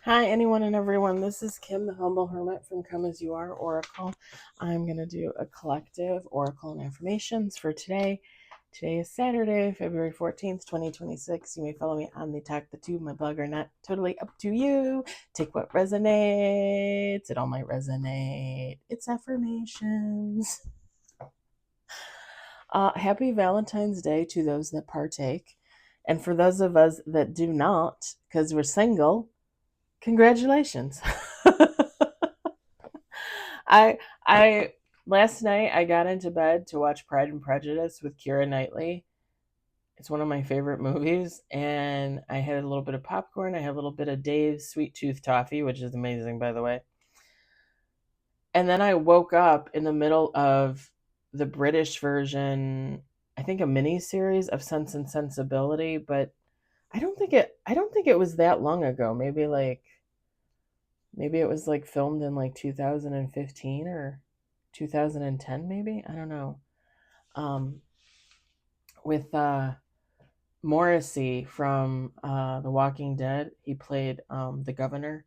Hi, anyone and everyone. This is Kim, the Humble Hermit from Come As You Are Oracle. I'm going to do a collective oracle and affirmations for today. Today is Saturday, February 14th, 2026. You may follow me on the Talk the Tube, my blog, or not. Totally up to you. Take what resonates. It all might resonate. It's affirmations. Happy Valentine's Day to those that partake. And for those of us that do not, because we're single, congratulations. I last night I got into bed to watch Pride and Prejudice with Keira Knightley. It's one of my favorite movies, and I had a little bit of popcorn. I had a little bit of Dave's Sweet Tooth Toffee, which is amazing, by the way. And then I woke up in the middle of the British version, I think a mini series of Sense and Sensibility, but I don't think it was that long ago. Maybe it was like filmed in like 2015 or 2010, maybe. I don't know. Um, with Morrissey from The Walking Dead, he played the governor.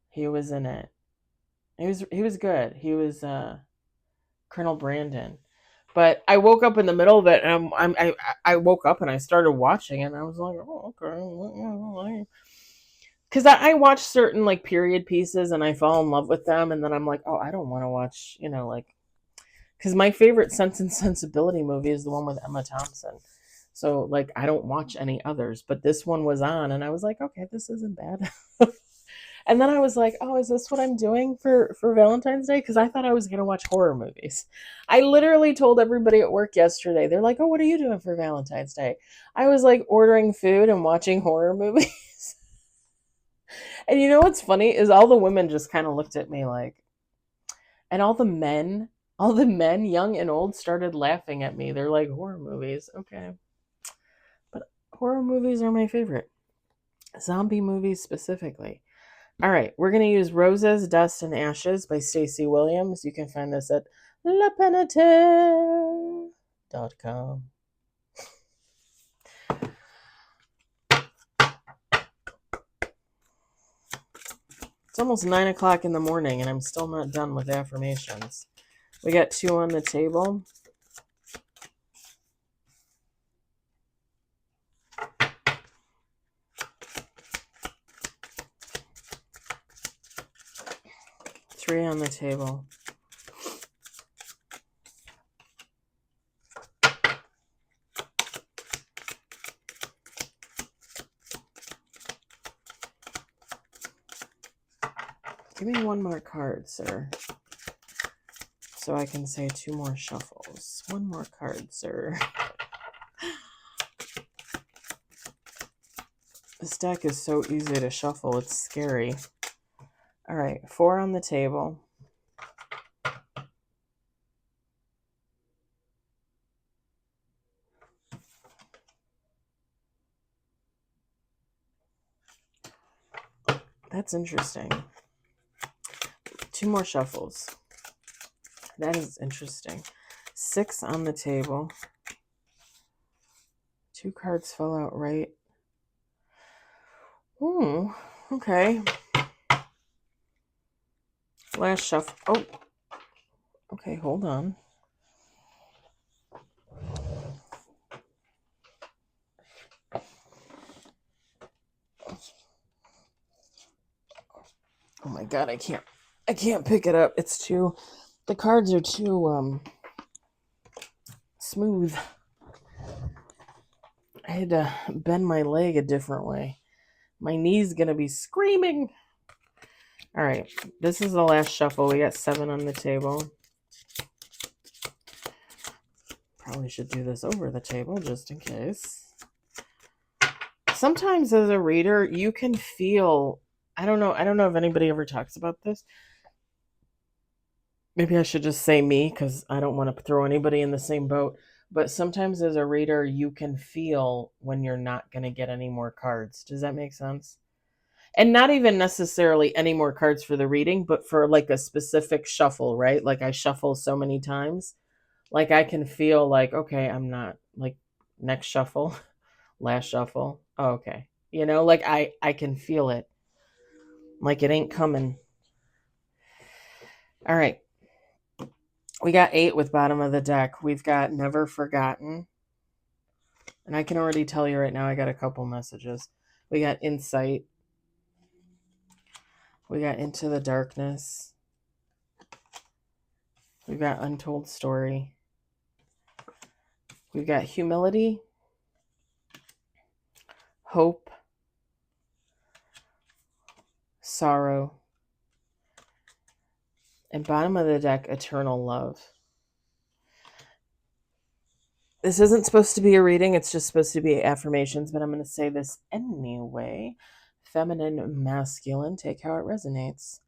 He was in it. He was good. He was Colonel Brandon. But I woke up in the middle of it, and I woke up and I started watching, and I was like, oh, okay. Because I watch certain like period pieces and I fall in love with them, and then I'm like, oh, I don't want to watch, like, because my favorite Sense and Sensibility movie is the one with Emma Thompson. So like I don't watch any others, but this one was on, and I was like, okay, this isn't bad. And then I was like, oh, is this what I'm doing for Valentine's Day? Because I thought I was gonna watch horror movies. I literally told everybody at work yesterday. They're like, oh, what are you doing for Valentine's Day? I was like ordering food and watching horror movies. And you know what's funny is all the women just kind of looked at me like, and all the men, young and old, started laughing at me. They're like, horror movies, okay. But horror movies are my favorite. Zombie movies specifically. All right, we're going to use Roses, Dust, and Ashes by Stacey Williams. You can find this at lapenitaire.com. It's almost 9 o'clock in the morning, and I'm still not done with affirmations. We got 2 on the table. Three on the table. Give me one more card, sir, so I can say 2 more shuffles. One more card, sir. This deck is so easy to shuffle, it's scary. All right, 4 on the table. That's interesting. 2 more shuffles. That is interesting. 6 on the table. 2 cards fell out right. Ooh, okay. Last shuffle. Oh, okay, hold on. Oh my god, I can't pick it up. It's too, the cards are too smooth. I had to bend my leg a different way. My knee's gonna be screaming. All right, this is the last shuffle. We got 7 on the table. Probably should do this over the table just in case. Sometimes as a reader, you can feel, I don't know if anybody ever talks about this. Maybe I should just say me, because I don't want to throw anybody in the same boat. But sometimes as a reader, you can feel when you're not going to get any more cards. Does that make sense? And not even necessarily any more cards for the reading, but for like a specific shuffle, right? Like I shuffle so many times. Like I can feel like, okay, I'm not, like, next shuffle, last shuffle. Oh, okay. Like I can feel it. Like it ain't coming. All right. We got 8 with bottom of the deck. We've got never forgotten. And I can already tell you right now, I got a couple messages. We got insight. We got into the darkness. We've got untold story. We've got humility, hope, sorrow, and bottom of the deck, eternal love. This isn't supposed to be a reading. It's just supposed to be affirmations, but I'm going to say this anyway. Feminine, masculine, take how it resonates.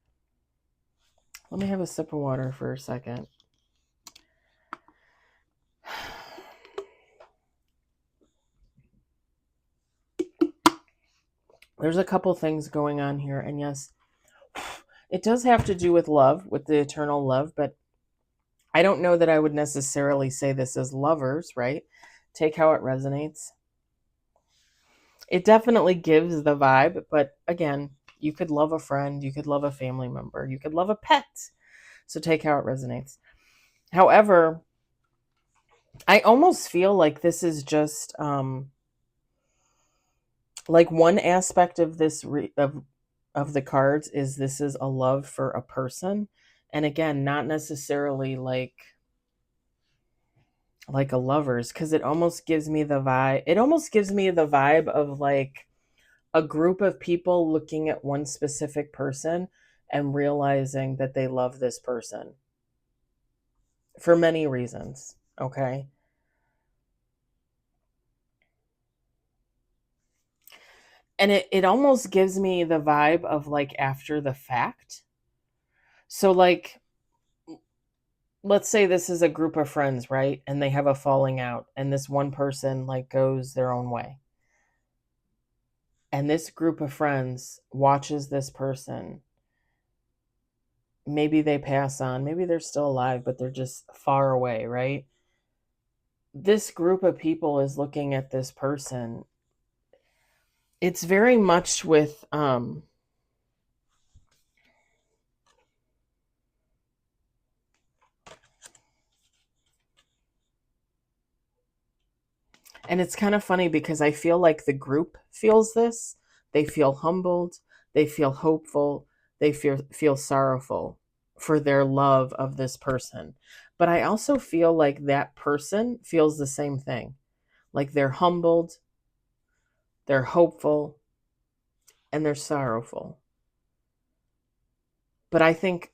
Let me have a sip of water for a second. There's a couple things going on here, and yes, it does have to do with love, with the eternal love, but I don't know that I would necessarily say this as lovers, right? Take how it resonates. It definitely gives the vibe, but again, you could love a friend, you could love a family member, you could love a pet. So take how it resonates. However, I almost feel like this is just like one aspect of this of the cards is this is a love for a person, and again, not necessarily like a lover's, because it almost gives me the vibe. It almost gives me the vibe of like a group of people looking at one specific person and realizing that they love this person for many reasons. Okay. And it almost gives me the vibe of like after the fact. So like, let's say this is a group of friends, right? And they have a falling out and this one person like goes their own way. And this group of friends watches this person. Maybe they pass on, maybe they're still alive, but they're just far away, right? This group of people is looking at this person. It's very much with and it's kind of funny because I feel like the group feels this. They feel humbled, they feel hopeful, they feel sorrowful for their love of this person. But I also feel like that person feels the same thing. Like they're humbled, they're hopeful, and they're sorrowful. But I think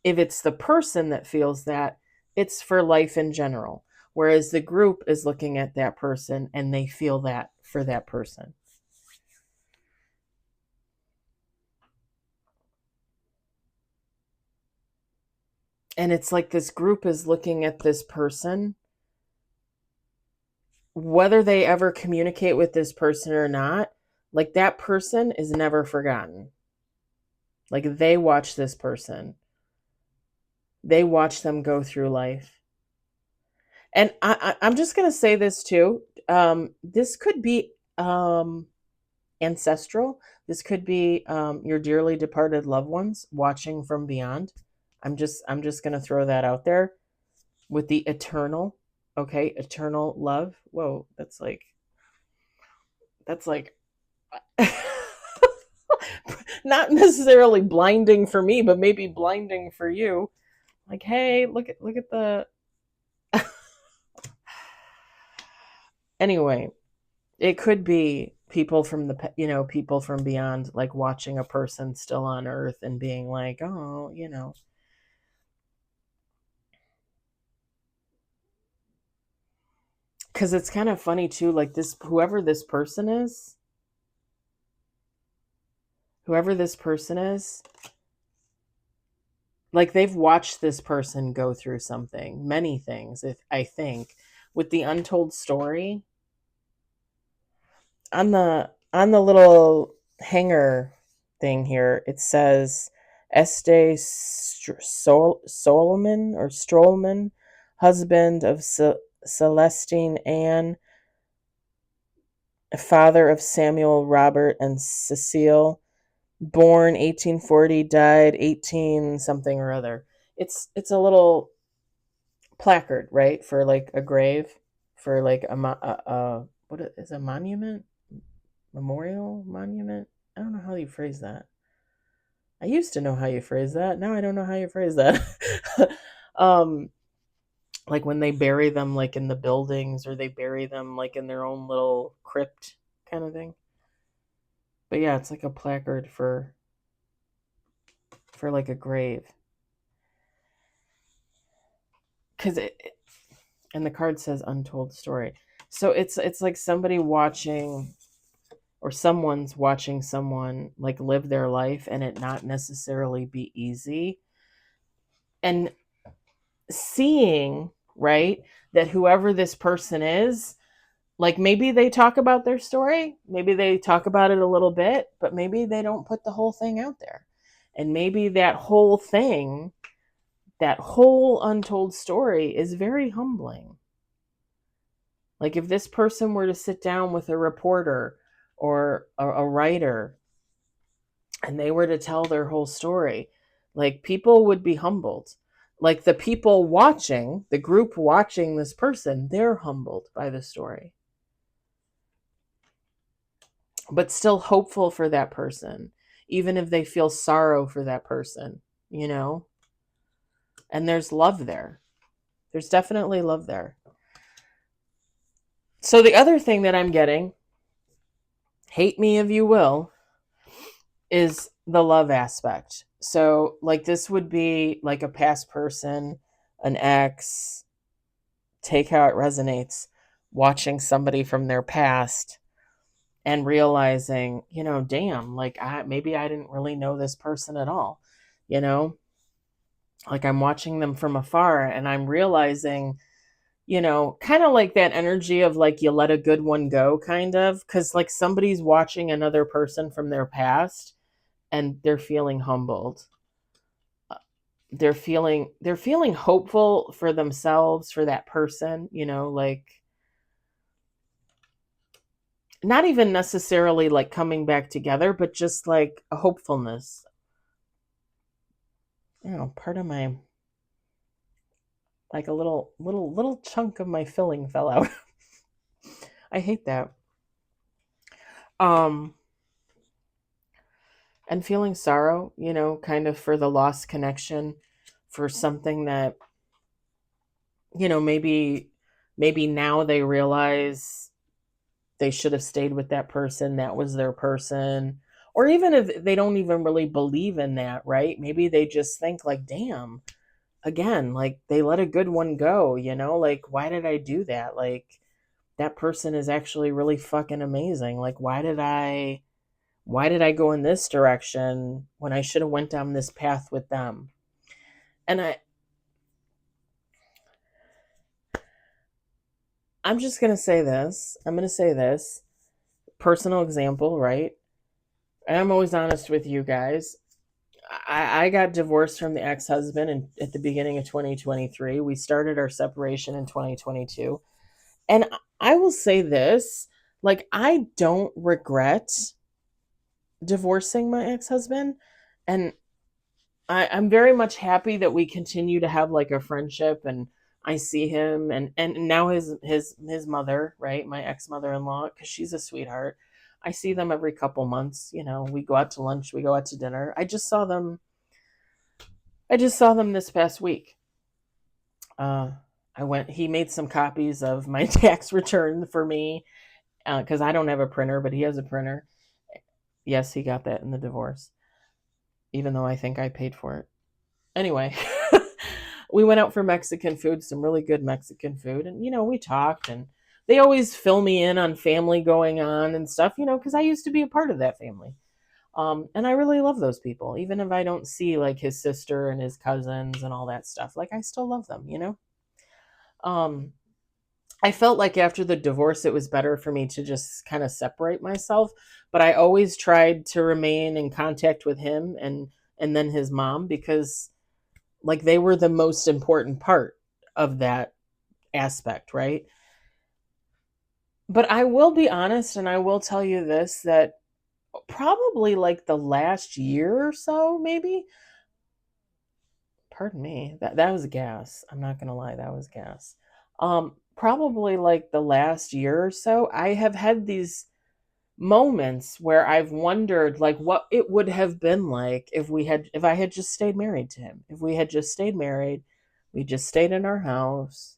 if it's the person that feels that, it's for life in general. Whereas the group is looking at that person and they feel that for that person. And it's like this group is looking at this person, whether they ever communicate with this person or not, like that person is never forgotten. Like they watch this person, they watch them go through life. And I'm just going to say this too. This could be ancestral. This could be your dearly departed loved ones watching from beyond. I'm just going to throw that out there with the eternal. Okay, eternal love. Whoa, that's like not necessarily blinding for me, but maybe blinding for you. Like, hey, look at the anyway, it could be people from people from beyond, like watching a person still on earth and being like, oh, because it's kind of funny too, like this, whoever this person is, like they've watched this person go through something, many things, if I think, with the untold story on the little hanger thing here. It says Este Solomon or Strollman, husband of Celestine Ann, father of Samuel Robert and Cecile, born 1840, died 18 something or other. It's a little placard, right, for like a grave, for like what is a monument, memorial monument. I don't know how you phrase that. I used to know how you phrase that. Now I don't know how you phrase that. um, like when they bury them like in the buildings, or they bury them like in their own little crypt kind of thing. But yeah, it's like a placard for like a grave. Cuz it, and the card says untold story. So it's like somebody watching, or someone's watching someone like live their life and it not necessarily be easy, and seeing, right, that whoever this person is, like maybe they talk about their story, maybe they talk about it a little bit, but maybe they don't put the whole thing out there. And maybe that whole thing, that whole untold story is very humbling. Like if this person were to sit down with a reporter or a writer and they were to tell their whole story, like people would be humbled. Like the people watching, the group watching this person, they're humbled by the story, but still hopeful for that person, even if they feel sorrow for that person, you know? And there's love there. There's definitely love there. So the other thing that I'm getting, hate me if you will, is the love aspect. So like this would be like a past person, an ex, take how it resonates, watching somebody from their past and realizing, damn, like maybe I didn't really know this person at all, you know? Like I'm watching them from afar and I'm realizing, kind of like that energy of like you let a good one go, kind of, because like somebody's watching another person from their past and they're feeling humbled. They're feeling hopeful for themselves, for that person, like not even necessarily like coming back together, but just like a hopefulness. Part of my, like a little chunk of my filling fell out. I hate that. Um and feeling sorrow, kind of for the lost connection, for something that, maybe now they realize they should have stayed with that person, that was their person. Or even if they don't even really believe in that, right? Maybe they just think like, damn, again, like they let a good one go, like why did I do that? Like that person is actually really fucking amazing. Like why did I go in this direction when I should have went down this path with them? And I'm just going to say this. I'm going to say this personal example, right? And I'm always honest with you guys. I got divorced from the ex-husband at the beginning of 2023. We started our separation in 2022. And I will say this, like I don't regret divorcing my ex-husband. And I'm very much happy that we continue to have like a friendship, and I see him and now his mother, right? My ex-mother-in-law, because she's a sweetheart. I see them every couple months, we go out to lunch, we go out to dinner. I just saw them this past week. Uh he made some copies of my tax return for me, because I don't have a printer, but he has a printer. Yes, he got that in the divorce, even though I think I paid for it. Anyway, we went out for Mexican food, some really good Mexican food. And, we talked, and they always fill me in on family going on and stuff, because I used to be a part of that family. And I really love those people, even if I don't see like his sister and his cousins and all that stuff. Like I still love them. Um, I felt like after the divorce, it was better for me to just kind of separate myself, but I always tried to remain in contact with him and then his mom, because like they were the most important part of that aspect, right? But I will be honest and I will tell you this, that probably like the last year or so, maybe. Pardon me. That was gas. I'm not gonna lie, that was gas. Probably like the last year or so, I have had these moments where I've wondered like what it would have been like if I had just stayed married to him. If we had just stayed married, we just stayed in our house,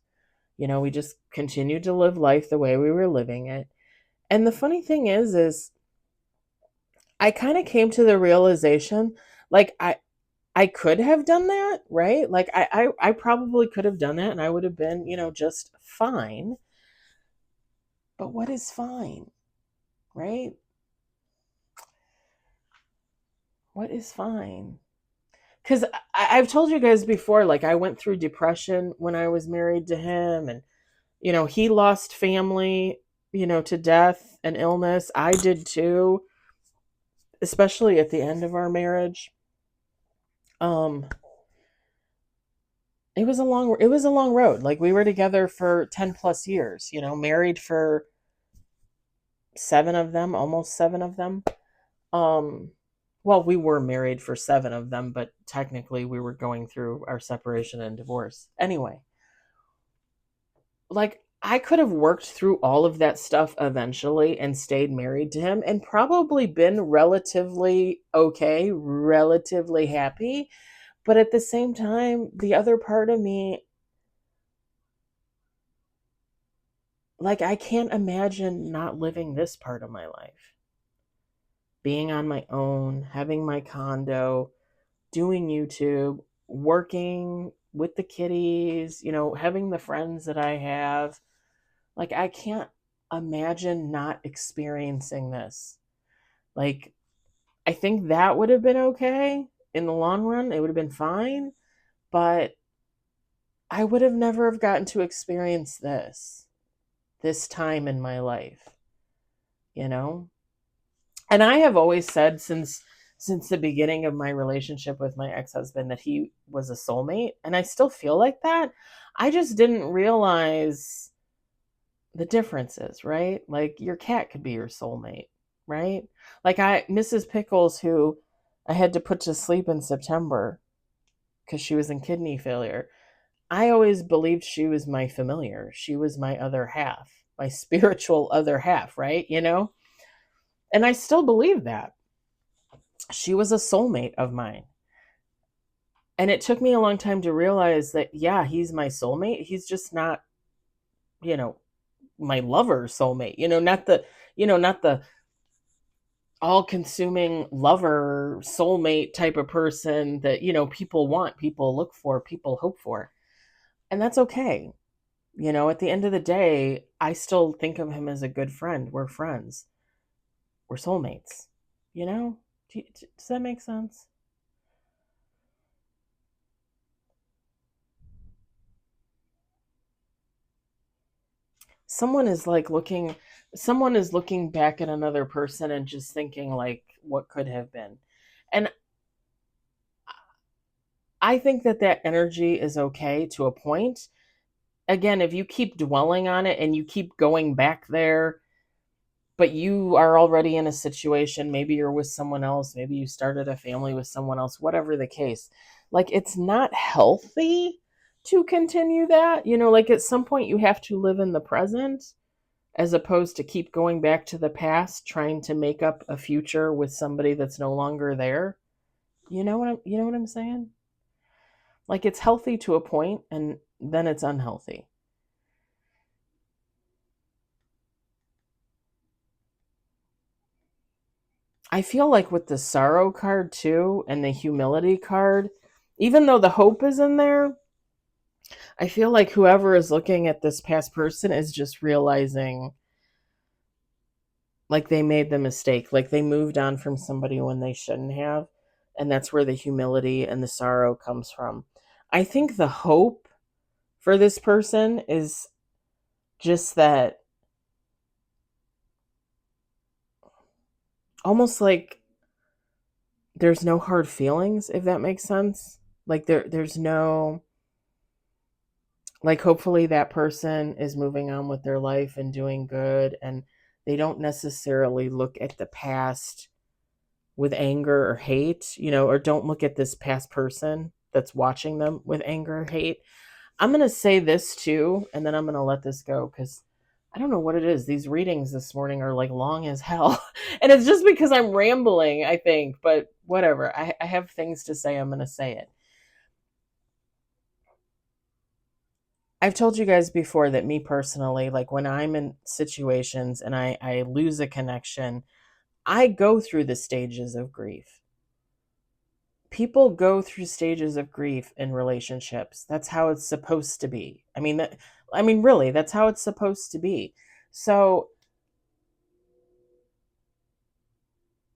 we just continued to live life the way we were living it. And the funny thing is I kind of came to the realization like I could have done that, right? Like I probably could have done that and I would have been, just fine. But what is fine, right? What is fine? Because I've told you guys before, like I went through depression when I was married to him, and he lost family, to death and illness. I did too, especially at the end of our marriage. Um, it was a long road. Like we were together for 10 plus years, married for 7 of them, almost 7 of them. Um, well, we were married for 7 of them, but technically we were going through our separation and divorce. Anyway, like I could have worked through all of that stuff eventually and stayed married to him and probably been relatively okay, relatively happy. But at the same time, the other part of me, like, I can't imagine not living this part of my life. Being on my own, having my condo, doing YouTube, working with the kitties, having the friends that I have. Like, I can't imagine not experiencing this. Like, I think that would have been okay in the long run. It would have been fine, but I would have never have gotten to experience this time in my life, you know? And I have always said since the beginning of my relationship with my ex-husband that he was a soulmate, and I still feel like that. I just didn't realize the differences, right? Like your cat could be your soulmate, right? Like Mrs. Pickles, who I had to put to sleep in September because she was in kidney failure. I always believed she was my familiar. She was my other half, my spiritual other half, right? And I still believe that. She was a soulmate of mine. And it took me a long time to realize that, yeah, he's my soulmate. He's just not, you know, my lover soulmate, not the all consuming lover soulmate type of person that, people want, people look for, people hope for. And that's okay. At the end of the day, I still think of him as a good friend. We're friends. We're soulmates. You know? Does that make sense? Someone is like looking someone is looking back at another person and just thinking like what could have been. And I think that energy is okay to a point. Again, if you keep dwelling on it and you keep going back there, but you are already in a situation, maybe you're with someone else, maybe you started a family with someone else, whatever the case, like it's not healthy to continue that. Like at some point you have to live in the present as opposed to keep going back to the past trying to make up a future with somebody that's no longer there. You know what I'm saying? Like it's healthy to a point and then it's unhealthy. I feel like with the sorrow card too and the humility card, even though the hope is in there, I feel like whoever is looking at this past person is just realizing like they made the mistake, like they moved on from somebody when they shouldn't have. And that's where the humility and the sorrow comes from. I think the hope for this person is just that almost like there's no hard feelings, if that makes sense. Like there's no, like hopefully that person is moving on with their life and doing good, and they don't necessarily look at the past with anger or hate, or don't look at this past person that's watching them with anger or hate. I'm going to say this too, and then I'm going to let this go because I don't know what it is. These readings this morning are like long as hell. And it's just because I'm rambling, I think, but whatever. I have things to say. I'm going to say it. I've told you guys before that me personally, like when I'm in situations and I lose a connection, I go through the stages of grief. People go through stages of grief in relationships. That's how it's supposed to be. I mean, really, that's how it's supposed to be. So